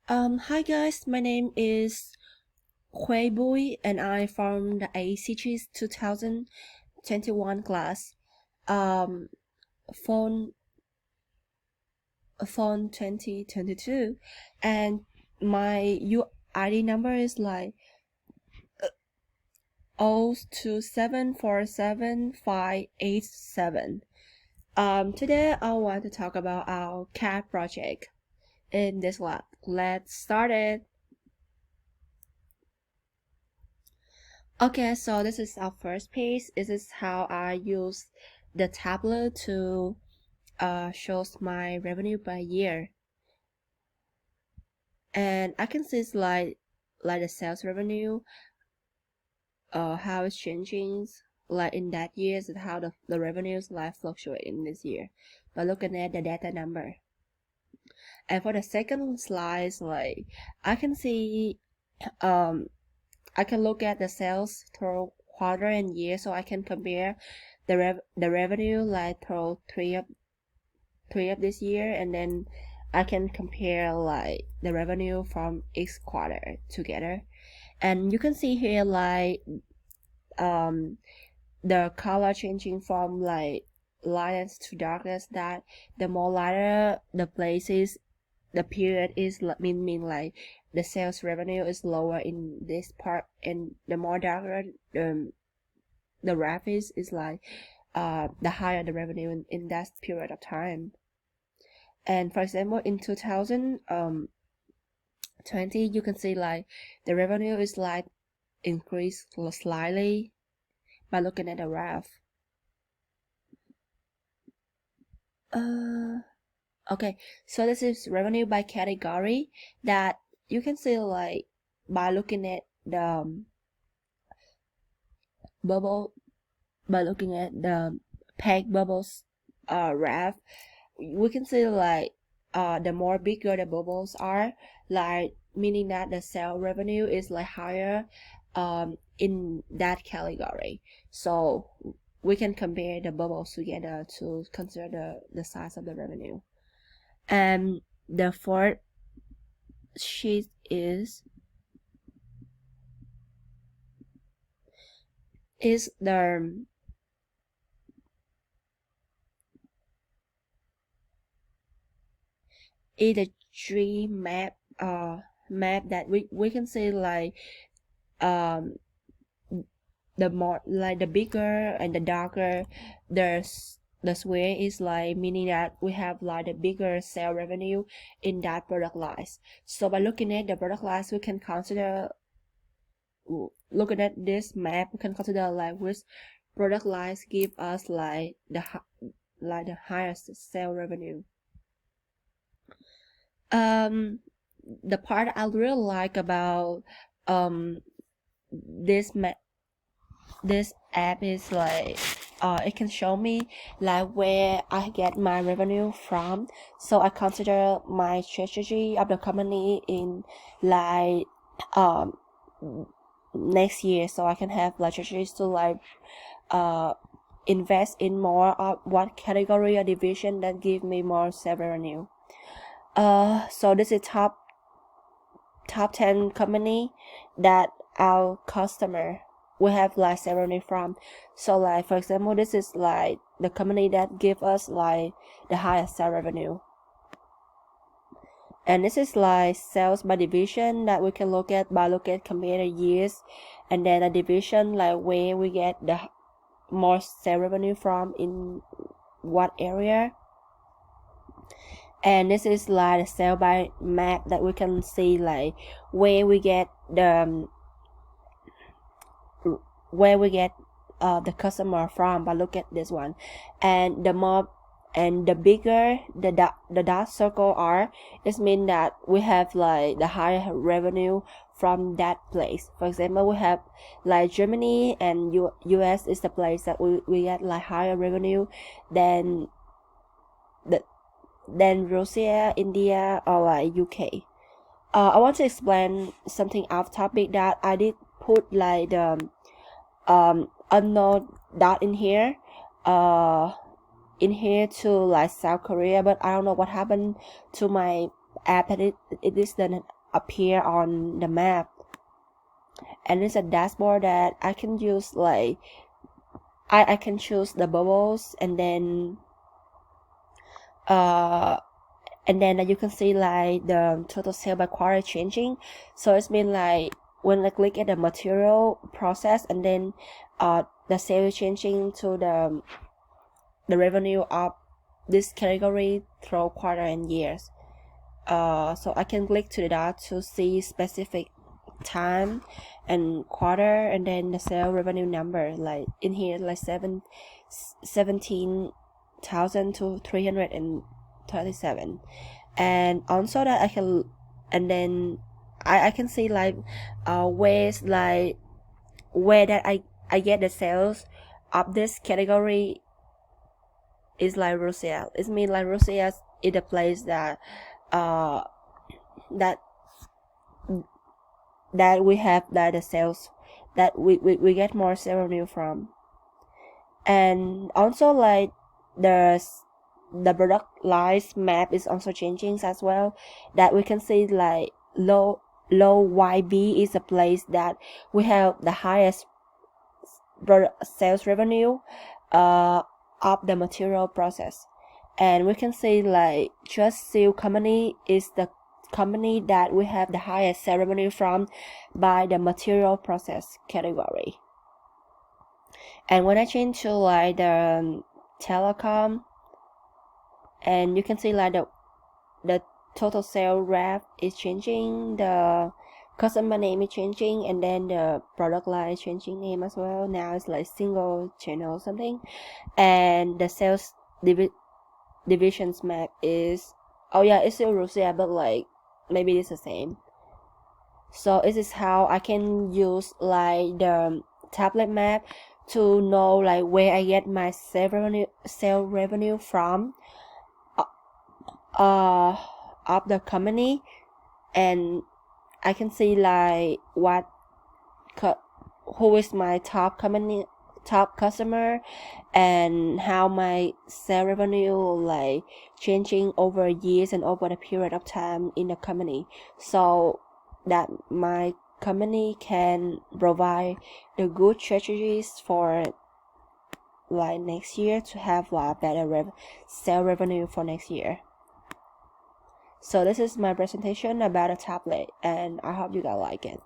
Hi guys, my name is Khue Bui and I'm from the ACG's 2021 class. Um, phone 2022, and my UID number is like 0274757. Today I want to talk about our CAD project in this lab. Let's start it. Okay, so this is our first page. This is how I use the Tableau to shows my revenue by year, and I can see it's like the sales revenue, how it's changing, like in that years and how the revenues like fluctuate in this year by looking at the data number. And for the second slide, like I can see I can look at the sales through quarter and year, so I can compare the revenue like through three of this year, and then I can compare like the revenue from each quarter together. And you can see here like the color changing from like lightness to darkness, that the more lighter the place is, the period is mean like the sales revenue is lower in this part, and the more darker the graph is like the higher the revenue in that period of time. And for example, in 2020, you can see like the revenue is like increased slightly by looking at the graph. Okay, so this is revenue by category, that you can see like by looking at the bubble, by looking at the peg bubbles graph. We can see like the more bigger the bubbles are, like meaning that the sale revenue is like higher in that category. So we can compare the bubbles together to consider the size of the revenue. And the fourth sheet is the tree map map that we can see like um the more like the bigger and the darker the square is, like meaning that we have like the bigger sale revenue in that product lines. So by looking at the product lines, we can consider, looking at this map, we can consider like which product lines give us like the highest sale revenue. The part I really like about this map, this app is like it can show me like where I get my revenue from, so I consider my strategy of the company in like next year, so I can have like strategies to like invest in more of what category or division that give me more sales revenue. So this is top 10 company that our customer we have like sales revenue from. So like for example, this is like the company that give us like the highest sales revenue, and this is like sales by division that we can look at by compare the years, and then a division like where we get the more sales revenue from in what area. And this is like the sale by map that we can see like where we get the the customer from by look at this one. And the bigger the dark circle are, it means that we have like the higher revenue from that place. For example, we have like Germany and US is the place that we get like higher revenue than Russia, India, or like UK. I want to explain something off topic, that I did put like the unknown dot in here to like South Korea, but I don't know what happened to my app, and it is appear on the map. And it's a dashboard that I can use, like I can choose the bubbles, and then you can see like the total sale by quarter changing. So it's been like when I click at the material process, and then the sale is changing to the revenue of this category through quarter and years. So I can click to the dot to see specific time and quarter, and then the sale revenue number, like in here, like 17,337. And also that I can, and then I can see like ways, like where that I get the sales of this category is like Russia. It means like Russia is the place that that we have the sales, that we get more sales revenue from. And also like the product lines map is also changing as well, that we can see like low YB is a place that we have the highest sales revenue of the material process. And we can see like Just Seal company is the company that we have the highest sales revenue from by the material process category. And when I change to like the telecom, and you can see like the total sale rep is changing, the customer name is changing, and then the product line is changing name as well. Now it's like single channel something. And the sales divisions map is, oh yeah, it's still Russia, but like maybe it's the same. So this is how I can use like the tablet map to know like where I get my sale revenue from of the company. And I can see like who is my top customer, and how my sale revenue like changing over years and over the period of time in the company, so that my company can provide the good strategies for like next year to have like better sale revenue for next year. So this is my presentation about a tablet, and I hope you guys like it.